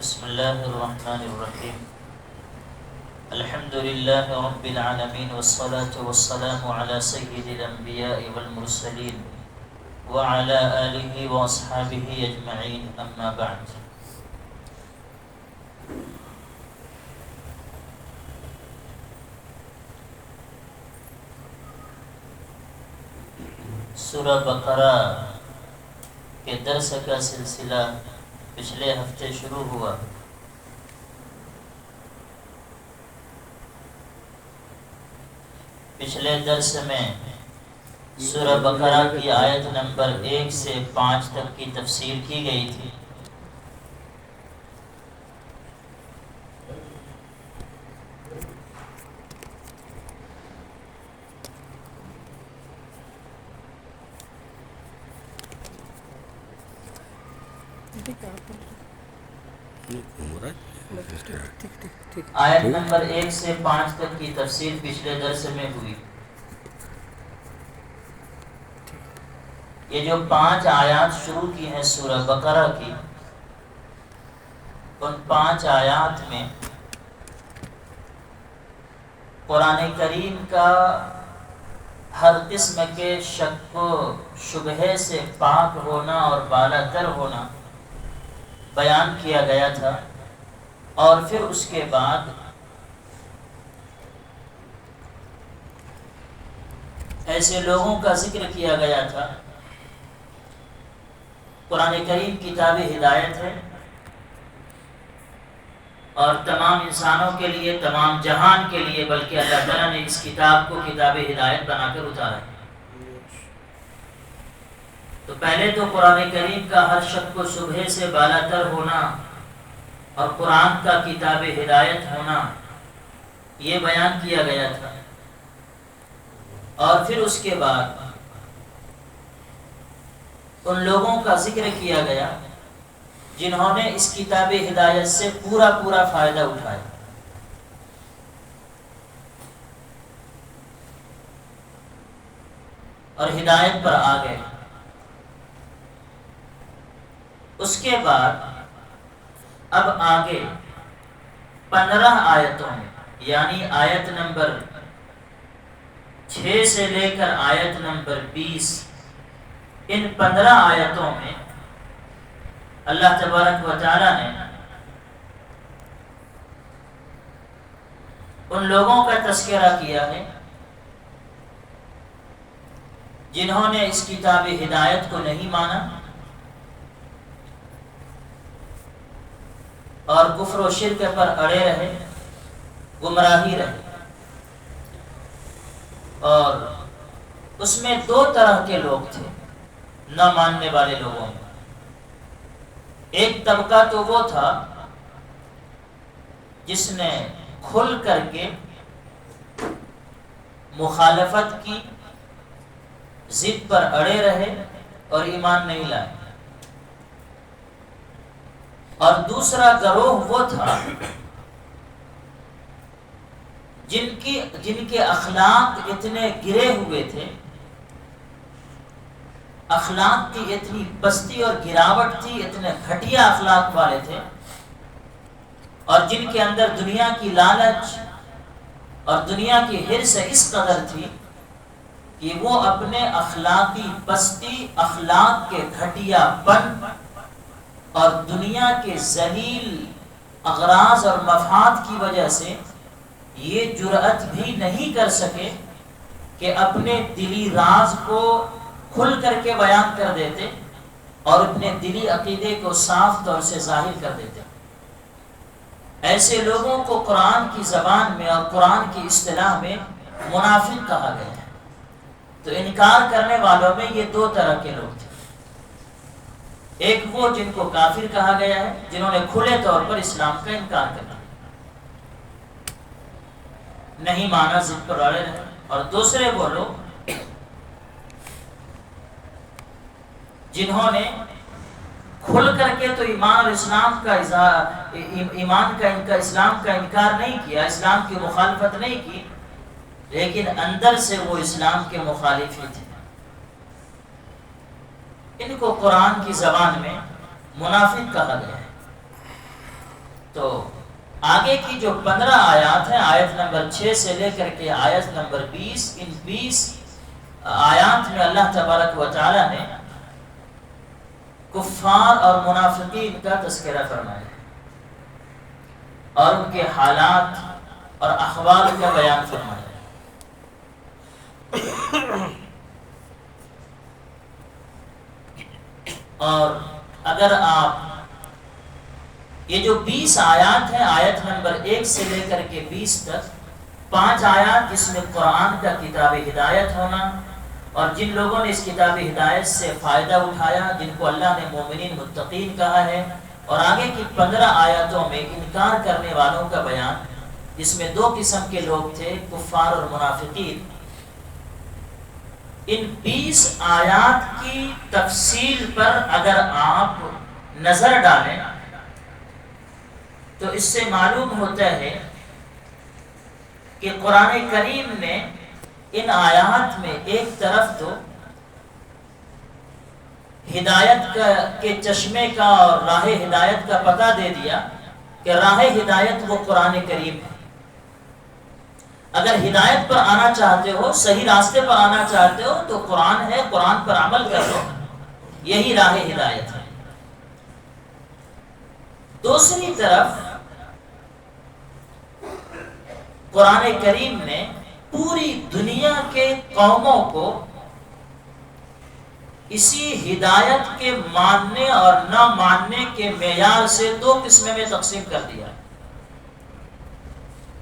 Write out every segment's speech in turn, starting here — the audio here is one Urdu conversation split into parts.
بسم اللہ الرحمن الرحیم الحمد للہ رب العالمین والصلاة والسلام علی سید الانبیاء والمرسلین وعلى آلہ واصحابہ اجمعین اما بعد. سورہ بقرہ کے درس کا سلسلہ پچھلے ہفتے شروع ہوا. پچھلے درس میں سورہ بقرہ کی آیت نمبر 1 سے 5 تک کی تفسیر کی گئی تھی. آیت نمبر 1 سے 5 تک کی تفسیر پچھلے درس میں ہوئی. یہ جو 5 آیات شروع کی ہیں سورہ بقرہ کی، ان 5 آیات میں قرآن کریم کا ہر قسم کے شک و شبہے سے پاک ہونا اور بالا تر ہونا بیان کیا گیا تھا، اور پھر اس کے بعد ایسے لوگوں کا ذکر کیا گیا تھا. قرآن کریم کتاب ہدایت ہے اور تمام انسانوں کے لیے، تمام جہان کے لیے، بلکہ اللہ تعالیٰ نے اس کتاب کو کتاب ہدایت بنا کر اتارا ہے. تو پہلے تو قرآن کریم کا ہر شک و شبہے سے بالا تر ہونا اور قرآن کا کتاب ہدایت ہونا یہ بیان کیا گیا تھا، اور پھر اس کے بعد ان لوگوں کا ذکر کیا گیا جنہوں نے اس کتاب ہدایت سے پورا فائدہ اٹھایا. اور ہدایت پر آ گئے. اس کے بعد اب آگے 15 آیتوں میں، یعنی آیت نمبر 6 سے لے کر آیت نمبر 20، ان 15 آیتوں میں اللہ تبارک و تعالی نے ان لوگوں کا تذکرہ کیا ہے جنہوں نے اس کتاب ہدایت کو نہیں مانا اور کفر و شرک پر اڑے رہے، گمراہی رہے. اور اس میں 2 طرح کے لوگ تھے نہ ماننے والے لوگوں میں. ایک طبقہ تو وہ تھا جس نے کھل کر کے مخالفت کی، ضد پر اڑے رہے اور ایمان نہیں لائے. اور دوسرا گروہ وہ تھا جن کے اخلاق اتنے گرے ہوئے تھے، اخلاق کی اتنی پستی اور گراوٹ تھی، اتنے گھٹیا اخلاق والے تھے، اور جن کے اندر دنیا کی لالچ اور دنیا کی حرص اس قدر تھی کہ وہ اپنے اخلاقی پستی، اخلاق کے گھٹیا پن اور دنیا کے ذلیل اغراض اور مفاد کی وجہ سے یہ جرأت بھی نہیں کر سکے کہ اپنے دلی راز کو کھل کر کے بیان کر دیتے اور اپنے دلی عقیدے کو صاف طور سے ظاہر کر دیتے. ایسے لوگوں کو قرآن کی زبان میں اور قرآن کی اصطلاح میں منافق کہا گیا ہے. تو انکار کرنے والوں میں یہ 2 طرح کے لوگ تھے. ایک وہ جن کو کافر کہا گیا ہے، جنہوں نے کھلے طور پر اسلام کا انکار کر دیا، نہیں مانا، ضد پر اڑے رہے. اور دوسرے وہ لوگ جنہوں نے کھل کر کے تو ایمان اور اسلام کا اسلام کا انکار نہیں کیا، اسلام کی مخالفت نہیں کی، لیکن اندر سے وہ اسلام کے مخالف ہی تھے. ان کو قرآن کی زبان میں منافق کہا گیا ہے. تو آگے کی جو 15 آیات ہیں، آیت نمبر 6 سے لے کر کے آیت نمبر 20، ان 20 آیات میں اللہ تبارک و تعالی نے کفار اور منافقین کا تذکرہ فرمایا اور ان کے حالات اور احوال کا بیان فرمایا۔ اور اگر آپ یہ جو 20 آیات ہیں، آیت نمبر 1 سے لے کر کے 20 تک، 5 آیات جس میں قرآن کا کتاب ہدایت ہونا، اور جن لوگوں نے اس کتاب ہدایت سے فائدہ اٹھایا، جن کو اللہ نے مومنین متقین کہا ہے، اور آگے کی 15 آیاتوں میں انکار کرنے والوں کا بیان، جس میں 2 قسم کے لوگ تھے، کفار اور منافقین۔ ان 20 آیات کی تفصیل پر اگر آپ نظر ڈالیں تو اس سے معلوم ہوتا ہے کہ قرآن کریم نے ان آیات میں ایک طرف تو ہدایت کے چشمے کا اور راہ ہدایت کا پتہ دے دیا کہ راہ ہدایت وہ قرآن کریم ہے۔ اگر ہدایت پر آنا چاہتے ہو، صحیح راستے پر آنا چاہتے ہو تو قرآن ہے، قرآن پر عمل کر لو، یہی راہ ہدایت ہے۔ دوسری طرف قرآن کریم نے پوری دنیا کے قوموں کو اسی ہدایت کے ماننے اور نہ ماننے کے معیار سے 2 قسمیں میں تقسیم کر دیا۔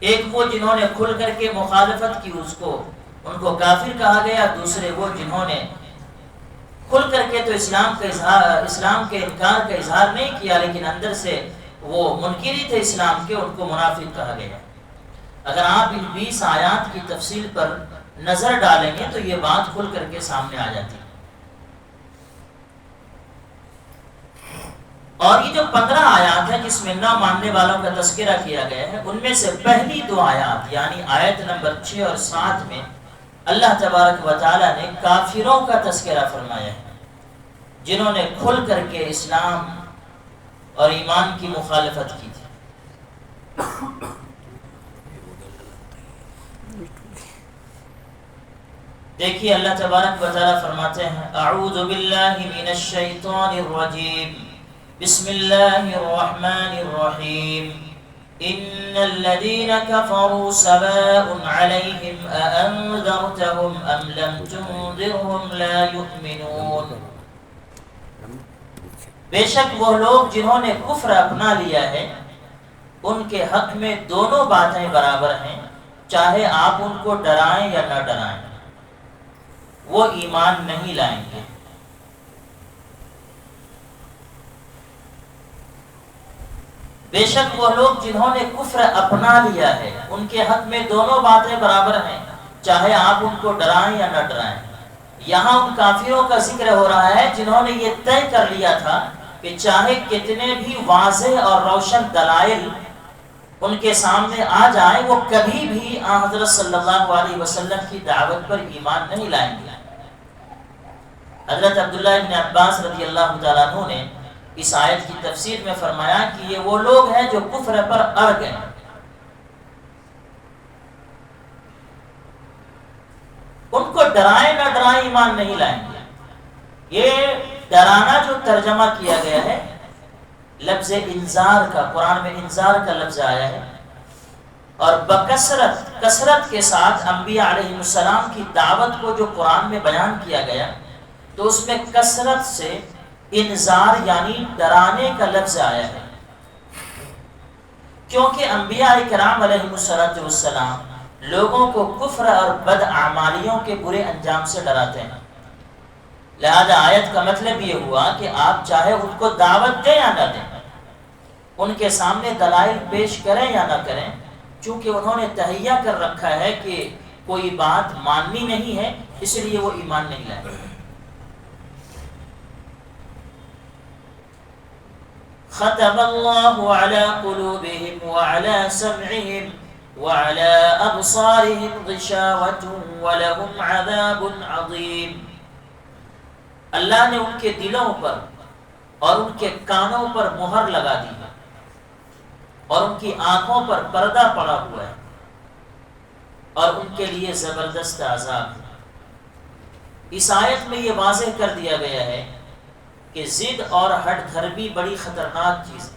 ایک وہ جنہوں نے کھل کر کے مخالفت کی، ان کو کافر کہا گیا۔ دوسرے وہ جنہوں نے کھل کر کے تو اسلام کے انکار کا اظہار نہیں کیا، لیکن اندر سے وہ منکری تھے اسلام کے، ان کو منافق کہا گیا۔ اگر آپ ان 20 آیات کی تفصیل پر نظر ڈالیں گے تو یہ بات کھل کر کے سامنے آ جاتی ہے۔ اور یہ جو 15 آیات ہیں جس میں نہ ماننے والوں کا تذکرہ کیا گیا ہے، ان میں سے پہلی 2 آیات یعنی آیت نمبر 6 اور 7 میں اللہ تبارک و تعالی نے کافروں کا تذکرہ فرمایا ہے، جنہوں نے کھل کر کے اسلام اور ایمان کی مخالفت کی تھی۔ دیکھیے اللہ تبارک و تعالی فرماتے ہیں، اعوذ باللہ من الشیطان الرجیم، بسم اللہ الرحمن الرحیم، ان الذین کفروا سواء علیہم اانذرتهم ام لم تنذرهم لا یؤمنون۔ بے شک وہ لوگ جنہوں نے کفر اپنا لیا ہے، ان کے حق میں دونوں باتیں برابر ہیں، چاہے آپ ان کو ڈرائیں یا نہ ڈرائیں، وہ ایمان نہیں لائیں گے۔ بے شک وہ لوگ جنہوں نے کفر اپنا لیا ہے، ان کے حق میں دونوں باتیں برابر ہیں، چاہے آپ ان کو ڈرائیں یا نہ ڈرائیں۔ یہاں ان کافروں کا ذکر ہو رہا ہے جنہوں نے یہ طے کر لیا تھا کہ چاہے کتنے بھی واضح اور روشن دلائل ان کے سامنے آ جائیں، وہ کبھی بھی آن حضرت صلی اللہ علیہ وسلم کی دعوت پر ایمان نہیں لائیں گے۔ حضرت عبداللہ بن عباس رضی اللہ تعالیٰ عنہ نے اس آیت کی تفسیر میں فرمایا کہ یہ وہ لوگ ہیں جو کفر پر اڑ گئے، ان کو ڈرائیں نہ ڈرائیں ایمان نہیں لائیں گے۔ یہ ڈرانا جو ترجمہ کیا گیا ہے لفظ انذار کا، قرآن میں انذار کا لفظ آیا ہے، اور کثرت کے ساتھ انبیاء علیہ السلام کی دعوت کو جو قرآن میں بیان کیا گیا تو اس میں کثرت سے انذار یعنی ڈرانے کا لفظ آیا ہے، کیونکہ انبیاء کرام علیہ السلام لوگوں کو کفر اور بد اعمالیوں کے برے انجام سے ڈراتے ہیں۔ لہذا آیت کا مطلب یہ ہوا کہ آپ چاہے ان کو دعوت دیں یا نہ دیں، ان کے سامنے دلائل پیش کریں یا نہ کریں، چونکہ انہوں نے تہیہ کر رکھا ہے کہ کوئی بات ماننی نہیں ہے، اس لیے وہ ایمان نہیں لائیں گے۔ ختم اللہ علی قلوبہم وعلی سمعہم وعلی ابصارہم غشاوۃ ولہم عذاب عظیم۔ اللہ نے ان کے دلوں پر اور ان کے کانوں پر مہر لگا دی ہے، اور ان کی آنکھوں پر پردہ پڑا ہوا ہے اور ان کے لیے زبردست عذاب ہے۔ اس آیت میں یہ واضح کر دیا گیا ہے کہ ضد اور ہٹ دھرمی بڑی خطرناک چیز ہے۔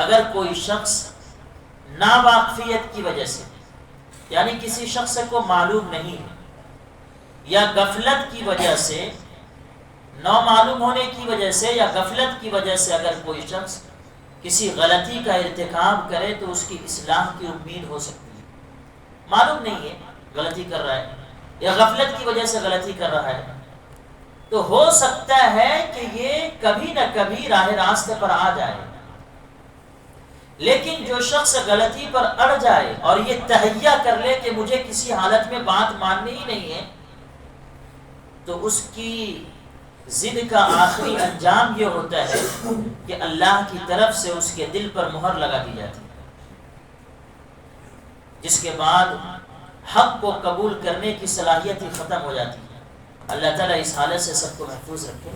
اگر کوئی شخص ناواقفیت کی وجہ سے، یعنی کسی شخص کو معلوم نہیں ہے، یا غفلت کی وجہ سے، نامعلوم ہونے کی وجہ سے یا غفلت کی وجہ سے اگر کوئی شخص کسی غلطی کا ارتکاب کرے تو اس کی اصلاح کی امید ہو سکتی ہے۔ معلوم نہیں ہے غلطی کر رہا ہے یا غفلت کی وجہ سے غلطی کر رہا ہے، تو ہو سکتا ہے کہ یہ کبھی نہ کبھی راہ راستے پر آ جائے۔ لیکن جو شخص غلطی پر اڑ جائے اور یہ تہیہ کر لے کہ مجھے کسی حالت میں بات ماننی ہی نہیں ہے، تو اس کی ضد کا آخری انجام یہ ہوتا ہے کہ اللہ کی طرف سے اس کے دل پر مہر لگا دی جاتی ہے، جس کے بعد حق کو قبول کرنے کی صلاحیت ہی ختم ہو جاتی ہے۔ اللہ تعالیٰ اس حالت سے سب کو محفوظ رکھے۔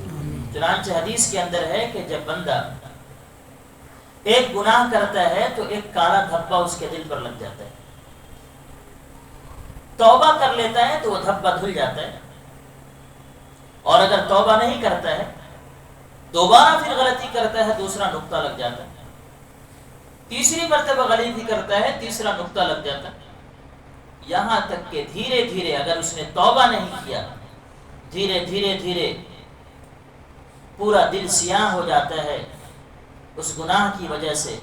چنانچہ حدیث کے اندر ہے کہ جب بندہ ایک گناہ کرتا ہے تو ایک کالا دھبا اس کے دل پر لگ جاتا ہے، توبہ کر لیتا ہے تو وہ دھبا دھل جاتا ہے، اور اگر توبہ نہیں کرتا ہے، دوبارہ پھر غلطی کرتا ہے، دوسرا نقطہ لگ جاتا ہے، تیسری مرتبہ غلطی کرتا ہے، تیسرا نقطہ لگ جاتا ہے، یہاں تک کہ دھیرے دھیرے اگر اس نے توبہ نہیں کیا، دھیرے دھیرے پورا دل سیاہ ہو جاتا ہے اس گناہ کی وجہ سے،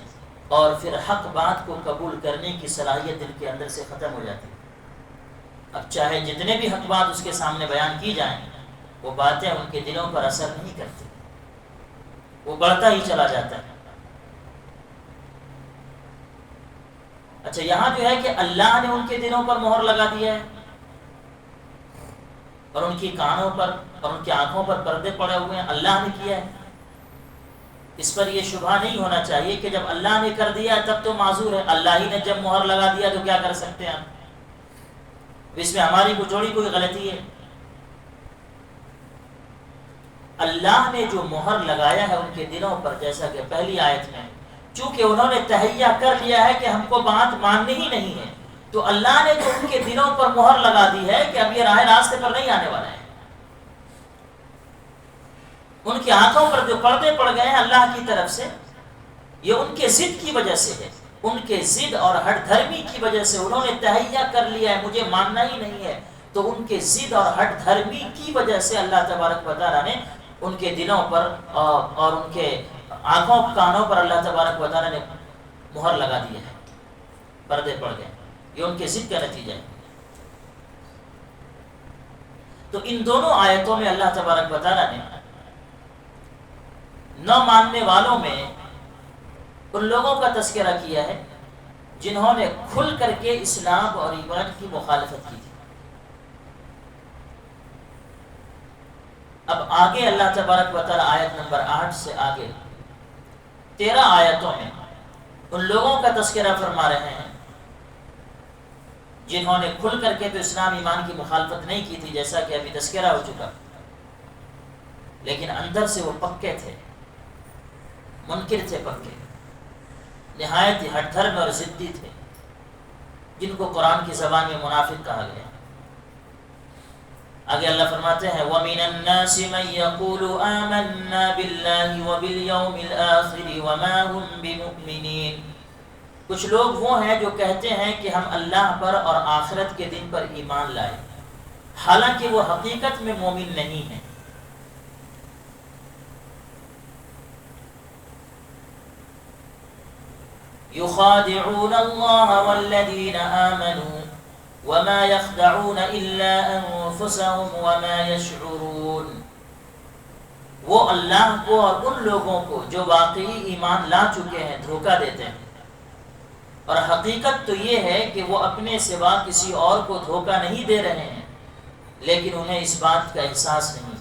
اور پھر حق بات کو قبول کرنے کی صلاحیت دل کے اندر سے ختم ہو جاتی ہے۔ اب چاہے جتنے بھی حق بات اس کے سامنے بیان کی جائیں، وہ باتیں ان کے دلوں پر اثر نہیں کرتی، وہ بڑھتا ہی چلا جاتا ہے۔ اچھا، یہاں جو ہے کہ اللہ نے ان کے دلوں پر مہر لگا دیا ہے، اور ان کی کانوں پر اور ان کی آنکھوں پر پردے پڑے ہوئے ہیں، اللہ نے کیا ہے۔ اس پر یہ شبہ نہیں ہونا چاہیے کہ جب اللہ نے کر دیا تب تو معذور ہے، اللہ ہی نے جب مہر لگا دیا تو کیا کر سکتے ہیں ہم؟ اس میں ہماری کوئی غلطی ہے؟ اللہ نے جو مہر لگایا ہے ان کے دلوں پر، جیسا کہ پہلی آیت میں، چونکہ انہوں نے تہیہ کر لیا ہے کہ ہم کو بات ماننی ہی نہیں ہے، تو اللہ نے جو ان کے دلوں پر مہر لگا دی ہے کہ اب یہ راہ راستے پر نہیں آنے والا ہے۔ ان کی آنکھوں پر جو پردے پڑ گئے ہیں اللہ کی طرف سے، یہ ان کے ضد کی وجہ سے ہے، ان کے ضد اور ہٹ دھرمی کی وجہ سے انہوں نے تہیہ کر لیا ہے مجھے ماننا ہی نہیں ہے، تو ان کے ضد اور ہٹ دھرمی کی وجہ سے اللہ تبارک و تعالیٰ نے ان کے دلوں پر اور ان کے آنکھوں کانوں پر اللہ تبارک و تعالیٰ نے مہر لگا دی ہے، پردے پڑ گئے، یہ ان کے ضد کا نتیجہ ہے۔ تو ان دونوں آیتوں میں اللہ تبارک و تعالیٰ نے نہ ماننے والوں میں ان لوگوں کا تذکرہ کیا ہے جنہوں نے کھل کر کے اسلام اور ایمان کی مخالفت کی تھی۔ اب آگے اللہ تبارک و تعالیٰ آیت نمبر 8 سے آگے 13 آیتوں میں ان لوگوں کا تذکرہ فرما رہے ہیں جنہوں نے کھل کر کے تو اسلام ایمان کی مخالفت نہیں کی تھی، جیسا کہ ابھی تذکرہ ہو چکا، لیکن اندر سے وہ پکے تھے، منکر تھے، پکے، نہایت ہٹ دھرم اور ضدی تھے، جن کو قرآن کی زبان میں منافق کہا گیا۔ آگے اللہ فرماتے ہیں وَمِنَ النَّاسِ مَن يَقُولُ آمَنَّا بِاللَّهِ وَبِالْيَوْمِ الْآخِرِ وَمَا هُمْ بِمُؤْمِنِينَ، کچھ لوگ وہ ہیں جو کہتے ہیں کہ ہم اللہ پر اور آخرت کے دن پر ایمان لائے، حالانکہ وہ حقیقت میں مومن نہیں ہیں۔ يخادعون الله والذين آمنوا وما يخدعون إلا أنفسهم وما يشعرون، وہ اللہ کو اور ان لوگوں کو جو واقعی ایمان لا چکے ہیں دھوکہ دیتے ہیں، اور حقیقت تو یہ ہے کہ وہ اپنے سوا کسی اور کو دھوکہ نہیں دے رہے ہیں، لیکن انہیں اس بات کا احساس نہیں،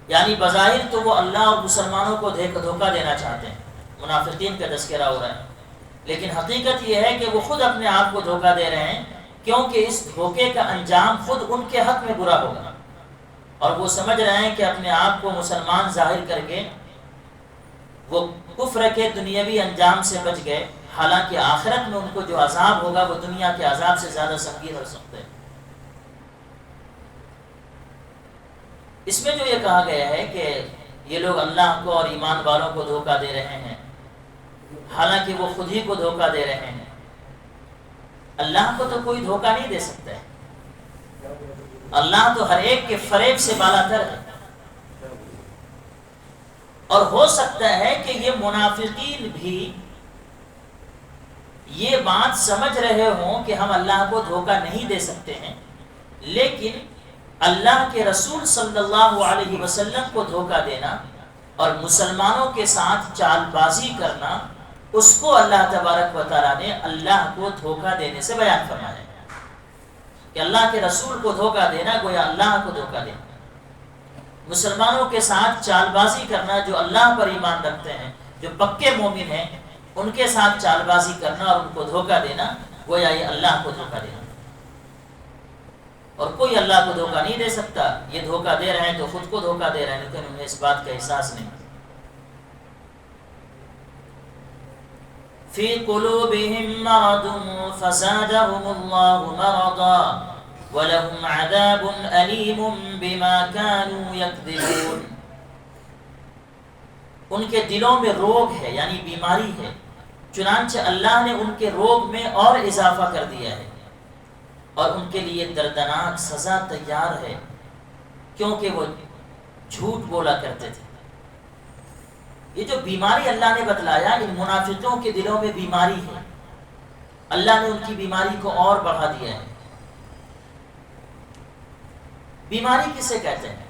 یعنی بظاہر تو وہ اللہ اور مسلمانوں کو دھوکہ دینا چاہتے ہیں، منافقین کا تذکرہ ہو رہا ہے، لیکن حقیقت یہ ہے کہ وہ خود اپنے آپ کو دھوکہ دے رہے ہیں، کیونکہ اس دھوکے کا انجام خود ان کے حق میں برا ہوگا، اور وہ سمجھ رہے ہیں کہ اپنے آپ کو مسلمان ظاہر کر کے وہ کفر کے دنیاوی انجام سے بچ گئے، حالانکہ آخرت میں ان کو جو عذاب ہوگا وہ دنیا کے عذاب سے زیادہ سنگین ہو سکتا ہے۔ اس میں جو یہ کہا گیا ہے کہ یہ لوگ اللہ کو اور ایمان والوں کو دھوکہ دے رہے ہیں، حالانکہ وہ خود ہی کو دھوکہ دے رہے ہیں۔ اللہ کو تو کوئی دھوکہ نہیں دے سکتا ہے، اللہ تو ہر ایک کے فریب سے بالا تر ہے۔ اور ہو سکتا ہے کہ یہ منافقین بھی یہ بات سمجھ رہے ہوں کہ ہم اللہ کو دھوکہ نہیں دے سکتے ہیں، لیکن اللہ کے رسول صلی اللہ علیہ وسلم کو دھوکہ دینا اور مسلمانوں کے ساتھ چال بازی کرنا، اس کو اللہ تبارک و تعالیٰ نے اللہ کو دھوکہ دینے سے بیان فرمایا ہے کہ اللہ کے رسول کو دھوکہ دینا گویا اللہ کو دھوکہ دینا، مسلمانوں کے ساتھ چال بازی کرنا، جو اللہ پر ایمان رکھتے ہیں، جو پکے مومن ہیں، ان کے ساتھ چال بازی کرنا اور ان کو دھوکہ دینا گویا یہ اللہ کو دھوکہ دینا، اور کوئی اللہ کو دھوکہ نہیں دے سکتا۔ یہ دھوکہ دے رہے ہیں تو خود کو دھوکہ دے رہے ہیں، لیکن انہیں اس بات کا احساس نہیں۔ فی قلوبہم مرض فزادہم اللہ مرضا وَلَهُمْ عَذَابٌ أَلِيمٌ بِمَا كَانُوا يَكْذِبُونَ۔ ان کے دلوں میں روگ ہے، یعنی بیماری ہے، چنانچہ اللہ نے ان کے روگ میں اور اضافہ کر دیا ہے، اور ان کے لیے دردناک سزا تیار ہے، کیونکہ وہ جھوٹ بولا کرتے تھے۔ یہ جو بیماری اللہ نے بتلایا، ان منافقوں کے دلوں میں بیماری ہے، اللہ نے ان کی بیماری کو اور بڑھا دیا ہے۔ بیماری کسے کہتے ہیں؟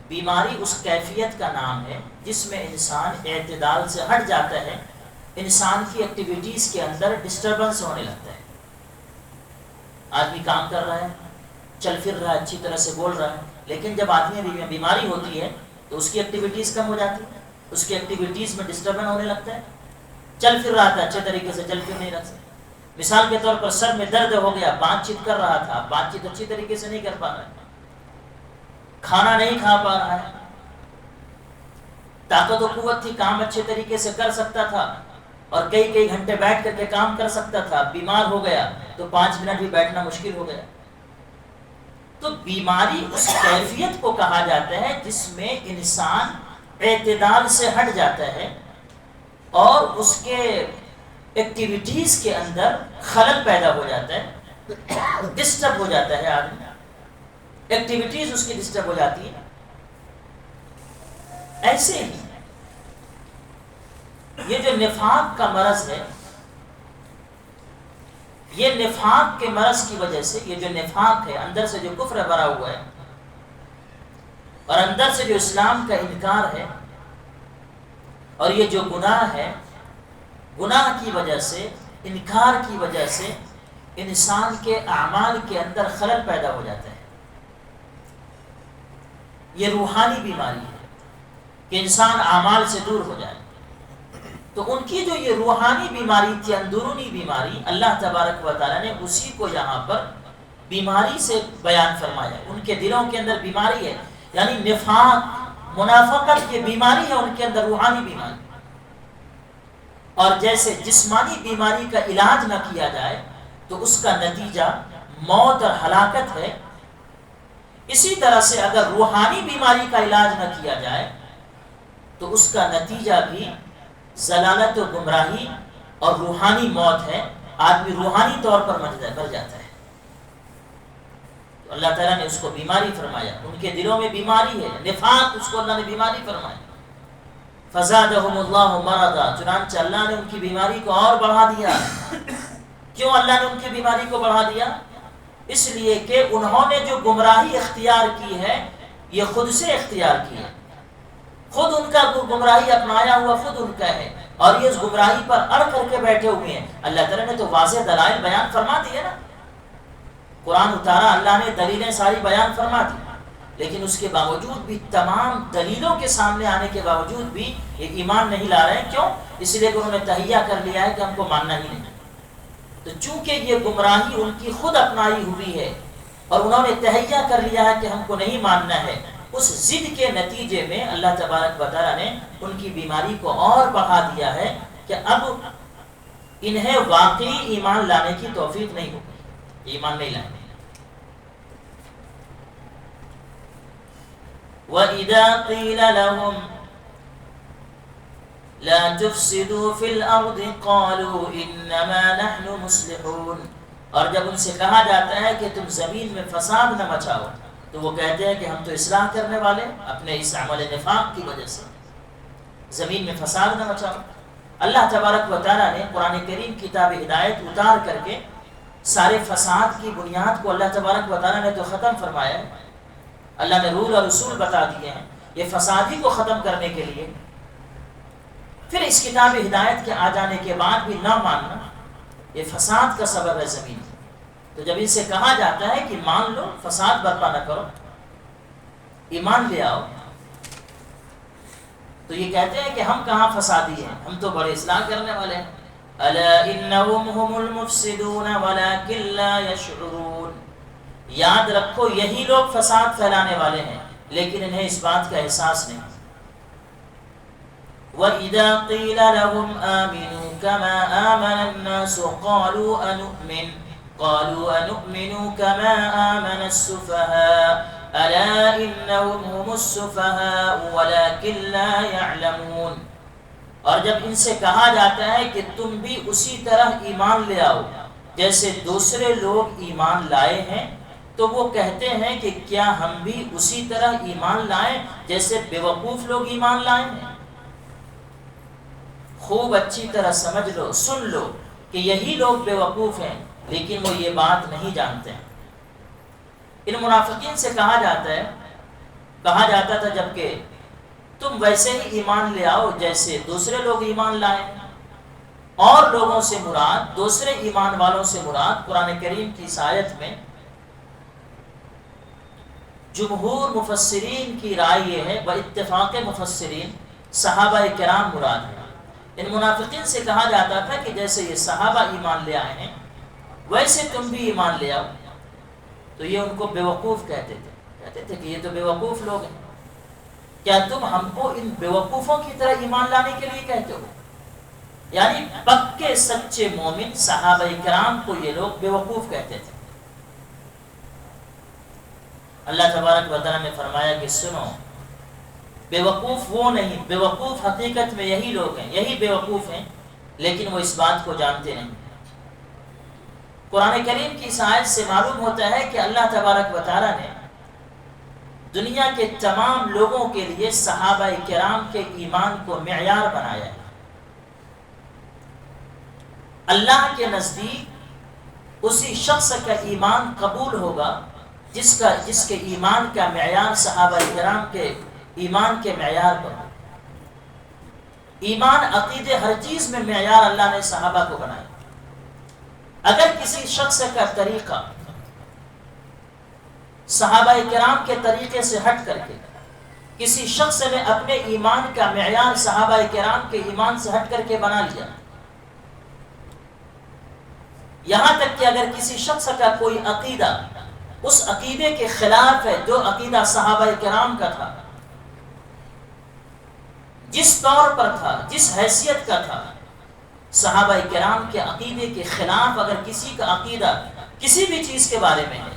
بیماری اس کیفیت کا نام ہے جس میں انسان اعتدال سے ہٹ جاتا ہے، انسان کی ایکٹیویٹیز کے اندر ڈسٹربنس ہونے لگتا ہے۔ آدمی کام کر رہا ہے، چل پھر رہا ہے، اچھی طرح سے بول رہا ہے، لیکن جب آدمی میں بیماری ہوتی ہے تو اس کی ایکٹیویٹیز کم ہو جاتی ہے، اس کی ایکٹیویٹیز میں ڈسٹربن ہونے لگتا ہے، چل پھر رہا تھا اچھے طریقے سے چل پھر نہیں رہا۔ مثال کے طور پر سر میں درد ہو گیا، بات چیت کر رہا تھا، بات چیت اچھی طریقے سے نہیں کر پا رہا ہے، کھانا نہیں کھا پا رہا ہے، طاقت و قوت تھی، کام اچھے طریقے سے کر سکتا تھا اور کئی گھنٹے بیٹھ کر کے کام کر سکتا تھا، بیمار ہو گیا تو 5 منٹ بھی بیٹھنا مشکل ہو گیا۔ تو بیماری اس کیفیت کو کہا جاتا ہے جس میں انسان اعتدال سے ہٹ جاتا ہے اور اس کے ایکٹیویٹیز کے اندر خلل پیدا ہو جاتا ہے، ڈسٹرب ہو جاتا ہے آدمی، ایکٹیویٹیز اس کی ڈسٹرب ہو جاتی ہے۔ ایسے ہی یہ جو نفاق کا مرض ہے، یہ نفاق کے مرض کی وجہ سے، یہ جو نفاق ہے، اندر سے جو کفر بھرا ہوا ہے اور اندر سے جو اسلام کا انکار ہے، اور یہ جو گناہ ہے، گناہ کی وجہ سے، انکار کی وجہ سے انسان کے اعمال کے اندر خلل پیدا ہو جاتا ہے۔ یہ روحانی بیماری ہے کہ انسان اعمال سے دور ہو جائے۔ تو ان کی جو یہ روحانی بیماری تھی، اندرونی بیماری، اللہ تبارک و تعالیٰ نے اسی کو یہاں پر بیماری سے بیان فرمایا۔ ان کے دلوں کے اندر بیماری ہے، یعنی نفاق، منافقت کی بیماری ہے ان کے اندر، روحانی بیماری۔ اور جیسے جسمانی بیماری کا علاج نہ کیا جائے تو اس کا نتیجہ موت اور ہلاکت ہے، اسی طرح سے اگر روحانی بیماری کا علاج نہ کیا جائے تو اس کا نتیجہ بھی ضلالت و گمراہی اور روحانی موت ہے، آدمی روحانی طور پر مر جاتا ہے۔ تو اللہ تعالیٰ نے اس کو بیماری فرمایا، ان کے دلوں میں بیماری ہے، نفاق، اس کو اللہ نے بیماری فرمایا۔ فزادہم اللہ مرضا، چنانچہ اللہ نے ان کی بیماری کو اور بڑھا دیا۔ کیوں اللہ نے ان کی بیماری کو بڑھا دیا؟ اس لیے کہ انہوں نے جو گمراہی اختیار کی ہے یہ خود سے اختیار کی ہے، خود ان کا گمراہی اپنایا ہوا خود ان کا ہے، اور یہ اس گمراہی پر اڑ کر کے بیٹھے ہوئے ہیں۔ اللہ تعالیٰ نے تو واضح دلائل بیان فرما دیے نا، قرآن اتارا، اللہ نے دلیلیں ساری بیان فرما دی، لیکن اس کے باوجود بھی، تمام دلیلوں کے سامنے آنے کے باوجود بھی یہ ایمان نہیں لا رہے ہیں۔ کیوں؟ اس لیے کہ انہوں نے تہیہ کر لیا ہے کہ ہم کو ماننا ہی نہیں۔ تو چونکہ یہ گمراہی ان کی خود اپنائی ہوئی ہے اور انہوں نے تہیہ کر لیا ہے کہ ہم کو نہیں ماننا ہے، اس ضد کے نتیجے میں اللہ تبارک و تعالیٰ نے ان کی بیماری کو اور بڑھا دیا ہے کہ اب انہیں واقعی ایمان لانے کی توفیق نہیں ہوگی، ایمان نہیں لانے۔ وَإِذَا قِيلَ لَهُمْ لَا تُفْسِدُوا فِي الْأَرْضِ قَالُوا إِنَّمَا نَحْنُ مُصْلِحُونَ، اور جب ان سے کہا جاتا ہے کہ تم زمین میں فساد نہ مچاؤ تو وہ کہتے ہیں کہ ہم تو اصلاح کرنے والے، اپنے اس عمل نفاق کی وجہ سے زمین میں فساد نہ مچاؤ۔ اللہ تبارک و تعالیٰ نے قرآن کریم کتاب ہدایت اتار کر کے سارے فساد کی بنیاد کو اللہ تبارک و تعالیٰ نے تو ختم فرمایا ہے، اللہ نے رول اور اصول بتا دیے ہیں یہ فسادی کو ختم کرنے کے لیے۔ پھر اس کتاب ہدایت کے آ جانے کے بعد بھی نہ ماننا یہ فساد کا سبب ہے زمین۔ تو جب ان سے کہا جاتا ہے کہ مان لو، فساد برپا نہ کرو، ایمان لے آؤ، تو یہ کہتے ہیں کہ ہم کہاں فسادی ہیں، ہم تو بڑے اصلاح کرنے والے ہیں۔ الا انہم هم المفسدون ولکن لا یشعرون، یاد رکھو یہی لوگ فساد پھیلانے والے ہیں لیکن انہیں اس بات کا احساس نہیں۔ وَإِذَا قِيلَ لَهُمْ آمِنُوا كَمَا آمَنَ النَّاسُ قَالُوا أَنُؤْمِنُوا كَمَا آمَنَ السُّفَهَاءُ أَلَا إِنَّهُمْ هُمُ السُّفَهَاءُ وَلَكِنْ لَا يَعْلَمُونَ، اور جب ان سے کہا جاتا ہے کہ تم بھی اسی طرح ایمان لے آؤ جیسے دوسرے لوگ ایمان لائے ہیں، تو وہ کہتے ہیں کہ کیا ہم بھی اسی طرح ایمان لائیں جیسے بیوقوف لوگ ایمان لائے ہیں۔ خوب اچھی طرح سمجھ لو، سن لو کہ یہی لوگ بیوقوف ہیں لیکن وہ یہ بات نہیں جانتے ہیں۔ ان منافقین سے کہا جاتا تھا جبکہ تم ویسے ہی ایمان لے آؤ جیسے دوسرے لوگ ایمان لائیں، اور لوگوں سے مراد دوسرے ایمان والوں سے مراد قرآن کریم کی اس آیت میں جمہور مفسرین کی رائے یہ ہے، باتفاق مفسرین صحابہ کرام مراد ہے۔ ان منافقین سے کہا جاتا تھا کہ جیسے یہ صحابہ ایمان لے آئے ہیں ویسے تم بھی ایمان لے آؤ، تو یہ ان کو بیوقوف کہتے تھے کہ یہ تو بیوقوف لوگ ہیں، کیا تم ہم کو ان بیوقوفوں کی طرح ایمان لانے کے لیے کہتے ہو؟ یعنی پکے سچے مومن صحابہ کرام کو یہ لوگ بیوقوف کہتے تھے۔ اللہ تبارک و تعالیٰ نے فرمایا کہ سنو، بیوقوف وہ نہیں، بیوقوف حقیقت میں یہی لوگ ہیں، یہی بیوقوف ہیں لیکن وہ اس بات کو جانتے نہیں۔ قرآن کریم کی اس آیت سے معلوم ہوتا ہے کہ اللہ تبارک و تعالیٰ نے دنیا کے تمام لوگوں کے لیے صحابہ کرام کے ایمان کو معیار بنایا ہے۔ اللہ کے نزدیک اسی شخص کا ایمان قبول ہوگا جس کے ایمان کا معیار صحابہ کرام کے ایمان کے معیار پر ہو۔ ایمان عقیدے ہر چیز میں معیار اللہ نے صحابہ کو بنایا۔ اگر کسی شخص کا طریقہ صحابہ کرام کے طریقے سے ہٹ کر کے کسی شخص نے اپنے ایمان کا معیار صحابہ کرام کے ایمان سے ہٹ کر کے بنا لیا، یہاں تک کہ اگر کسی شخص کا کوئی عقیدہ اس عقیدے کے خلاف ہے جو عقیدہ صحابہ کرام کا تھا، جس طور پر تھا، جس حیثیت کا تھا، صحابہ کرام کے عقیدے کے خلاف اگر کسی کا عقیدہ کسی بھی چیز کے بارے میں ہے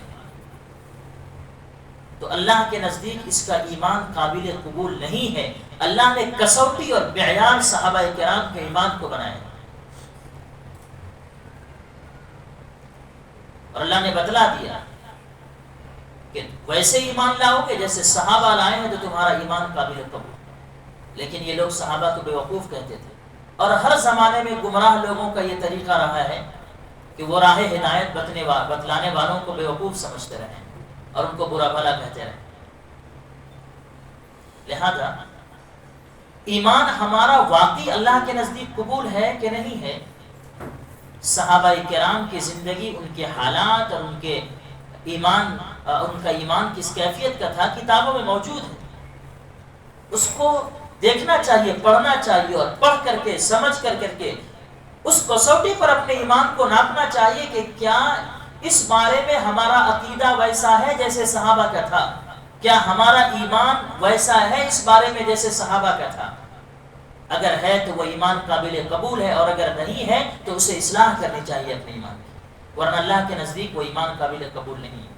تو اللہ کے نزدیک اس کا ایمان قابل قبول نہیں ہے۔ اللہ نے کسوٹی اور معیار صحابہ کرام کے ایمان کو بنایا اور اللہ نے بتلا دیا کہ ویسے ایمان لاؤ کہ جیسے صحابہ لائے ہیں تو تمہارا ایمان قابل قبول۔ لیکن یہ لوگ صحابہ کو بیوقوف کہتے تھے، اور ہر زمانے میں گمراہ لوگوں کا یہ طریقہ رہا ہے کہ وہ راہ ہدایت بتلانے والوں کو بیوقوف سمجھتے رہے اور ان کو برا بھلا کہتے رہے۔ لہذا ایمان ہمارا واقعی اللہ کے نزدیک قبول ہے کہ نہیں ہے، صحابہ کرام کی زندگی، ان کے حالات اور ان کا ایمان کس کیفیت کا تھا کتابوں میں موجود ہے۔ اس کو دیکھنا چاہیے، پڑھنا چاہیے، اور پڑھ کر کے سمجھ کر کے اس کسوٹی پر اپنے ایمان کو ناپنا چاہیے کہ کیا اس بارے میں ہمارا عقیدہ ویسا ہے جیسے صحابہ کا تھا، کیا ہمارا ایمان ویسا ہے اس بارے میں جیسے صحابہ کا تھا؟ اگر ہے تو وہ ایمان قابل قبول ہے، اور اگر نہیں ہے تو اسے اصلاح کرنی چاہیے اپنے ایمان کی، ورنہ اللہ کے نزدیک وہ ایمان قابل قبول نہیں ہے۔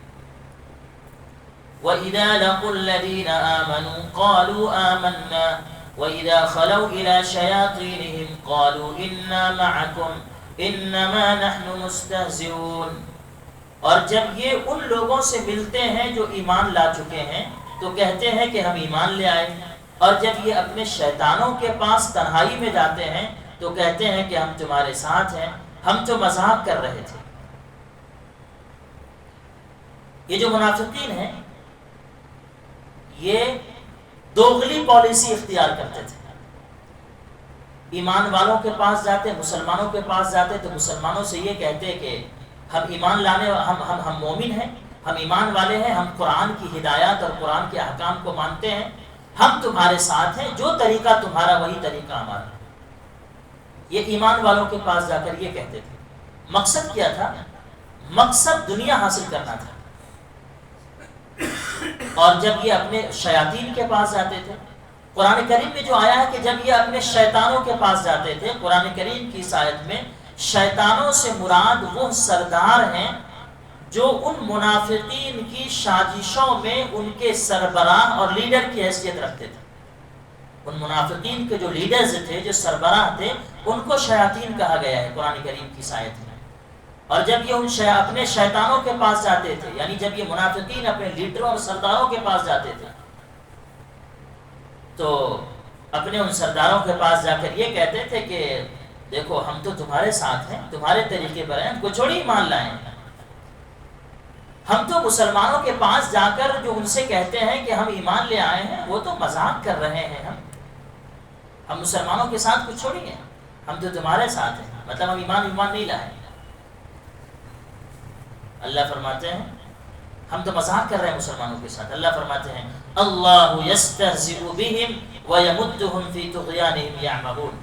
وَإِذَا لَقُوا الَّذِينَ آمَنُوا قَالُوا آمَنَّا وَإِذَا خَلَوْا إِلَى شَيَاطِينِهِمْ قَالُوا إِنَّا مَعَكُمْ إِنَّمَا نَحْنُ مُسْتَهْزِئُونَ، اور جب یہ ان لوگوں سے ملتے ہیں جو ایمان لا چکے ہیں تو کہتے ہیں کہ ہم ایمان لے آئے، اور جب یہ اپنے شیطانوں کے پاس تنہائی میں جاتے ہیں تو کہتے ہیں کہ ہم تمہارے ساتھ ہیں، ہم تو مذاق کر رہے تھے۔ یہ جو منافقین ہیں یہ دوغلی پالیسی اختیار کرتے تھے، ایمان والوں کے پاس جاتے، مسلمانوں کے پاس جاتے تو مسلمانوں سے یہ کہتے کہ ہم ایمان لانے ہم مومن ہیں، ہم ایمان والے ہیں، ہم قرآن کی ہدایات اور قرآن کے احکام کو مانتے ہیں، ہم تمہارے ساتھ ہیں، جو طریقہ تمہارا وہی طریقہ ہمارا۔ یہ ایمان والوں کے پاس جا کر یہ کہتے تھے۔ مقصد کیا تھا؟ مقصد دنیا حاصل کرنا تھا۔ اور جب یہ اپنے شیاطین کے پاس جاتے تھے، قرآن کریم میں جو آیا ہے کہ جب یہ اپنے شیطانوں کے پاس جاتے تھے، قرآن کریم کی آیت میں شیطانوں سے مراد وہ سردار ہیں جو ان منافقین کی سازشوں میں ان کے سربراہ اور لیڈر کی حیثیت رکھتے تھے۔ ان منافقین کے جو لیڈرز تھے، جو سربراہ تھے، ان کو شیاطین کہا گیا ہے قرآن کریم کی آیت میں۔ اور جب یہ اپنے شیطانوں کے پاس جاتے تھے، یعنی جب یہ منافقین اپنے لیڈروں اور سرداروں کے پاس جاتے تھے تو اپنے ان سرداروں کے پاس جا کر یہ کہتے تھے کہ دیکھو ہم تو تمہارے ساتھ ہیں، تمہارے طریقے پر ہیں، ہم کو چھوڑی ایمان لائیں۔ ہم تو مسلمانوں کے پاس جا کر جو ان سے کہتے ہیں کہ ہم ایمان لے آئے ہیں، وہ تو مذاق کر رہے ہیں، ہم مسلمانوں کے ساتھ کچھ چھوڑی ہیں، ہم تو تمہارے ساتھ ہیں، مطلب ہم ایمان نہیں لائے۔ اللہ فرماتے ہیں ہم تو مذاق کر رہے ہیں مسلمانوں کے ساتھ۔ اللہ فرماتے ہیں اللہ یستہزئ بہم ویمدہم فی طغیانہم یعمہون،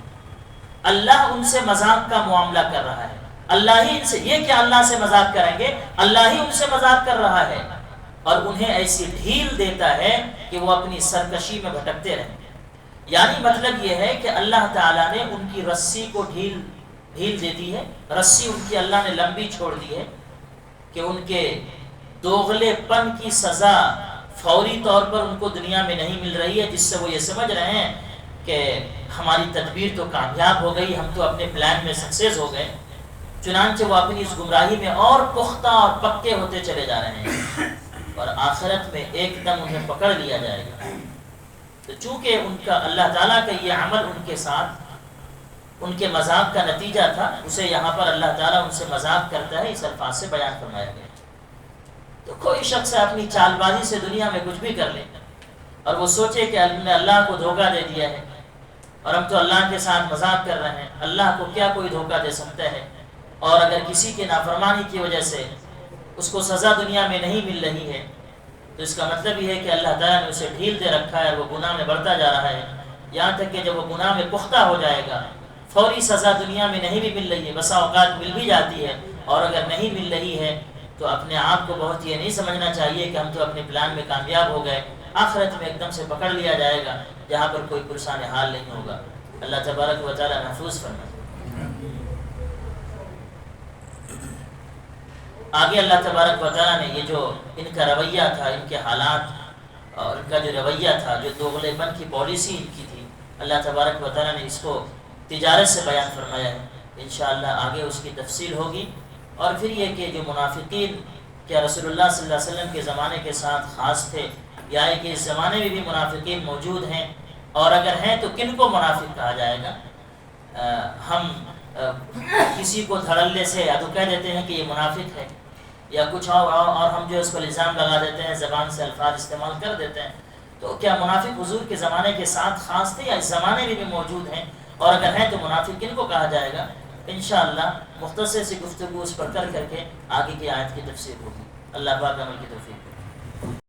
اللہ ان سے مذاق کا معاملہ کر رہا ہے، اللہ ہی ان سے، یہ کیا اللہ سے مذاق کریں گے، اللہ ہی ان سے مذاق کر رہا ہے، اور انہیں ایسی ڈھیل دیتا ہے کہ وہ اپنی سرکشی میں بھٹکتے رہیں۔ یعنی مطلب یہ ہے کہ اللہ تعالیٰ نے ان کی رسی کو ڈھیل دے دی ہے، رسی ان کی اللہ نے لمبی چھوڑ دی ہے کہ ان کے دوغلے پن کی سزا فوری طور پر ان کو دنیا میں نہیں مل رہی ہے، جس سے وہ یہ سمجھ رہے ہیں کہ ہماری تدبیر تو کامیاب ہو گئی، ہم تو اپنے پلان میں سکسیس ہو گئے، چنانچہ وہ اپنی اس گمراہی میں اور پختہ اور پکے ہوتے چلے جا رہے ہیں، اور آخرت میں ایک دم انہیں پکڑ لیا جائے گا۔ تو چونکہ ان کا اللہ تعالیٰ کا یہ عمل ان کے ساتھ ان کے مذاق کا نتیجہ تھا، اسے یہاں پر اللہ تعالیٰ ان سے مذاق کرتا ہے، اس الفاظ سے بیان فرمایا گیا۔ تو کوئی شخص اپنی چال بازی سے دنیا میں کچھ بھی کر لے اور وہ سوچے کہ ہم نے اللہ کو دھوکہ دے دیا ہے اور ہم تو اللہ کے ساتھ مذاق کر رہے ہیں، اللہ کو کیا کوئی دھوکہ دے سکتا ہے؟ اور اگر کسی کے نافرمانی کی وجہ سے اس کو سزا دنیا میں نہیں مل رہی ہے تو اس کا مطلب یہ ہے کہ اللہ تعالیٰ نے اسے ڈھیل دے رکھا ہے اور وہ گناہ میں بڑھتا جا رہا ہے، یہاں تک کہ جب وہ گناہ میں پختہ ہو جائے گا، فوری سزا دنیا میں نہیں بھی مل رہی ہے، بسا اوقات مل بھی جاتی ہے، اور اگر نہیں مل رہی ہے تو اپنے آپ کو بہت یہ نہیں سمجھنا چاہیے کہ ہم تو اپنے پلان میں کامیاب ہو گئے، آخرت میں ایک دم سے پکڑ لیا جائے گا جہاں پر کوئی پرسان حال نہیں ہوگا۔ اللہ تبارک و تعالی محفوظ فرمائے۔ آگے اللہ تبارک و تعالیٰ نے یہ جو ان کا رویہ تھا، ان کے حالات اور ان کا جو رویہ تھا، جو دوغلے پن کی پالیسی ان کی تھی، اللہ تبارک و تعالیٰ نے اس کو تجارت سے بیان فرمایا ہے۔ انشاءاللہ آگے اس کی تفصیل ہوگی۔ اور پھر یہ کہ جو منافقین کیا رسول اللہ صلی اللہ علیہ وسلم کے زمانے کے ساتھ خاص تھے، یا کہ اس زمانے میں بھی منافقین موجود ہیں، اور اگر ہیں تو کن کو منافق کہا جائے گا؟ ہم کسی کو دھڑلے سے یا تو کہہ دیتے ہیں کہ یہ منافق ہے، یا کچھ اور ہم جو اس کو الزام لگا دیتے ہیں، زبان سے الفاظ استعمال کر دیتے ہیں۔ تو کیا منافق حضور کے زمانے کے ساتھ خاص تھے یا اس زمانے میں بھی موجود ہیں؟ اور اگر ہیں تو منافق کن کو کہا جائے گا؟ انشاءاللہ مختصر سی گفتگو اس پر کر کے آگے کی آیت کی تفسیر ہوگی۔ اللہ پاک عمل کی توفیق۔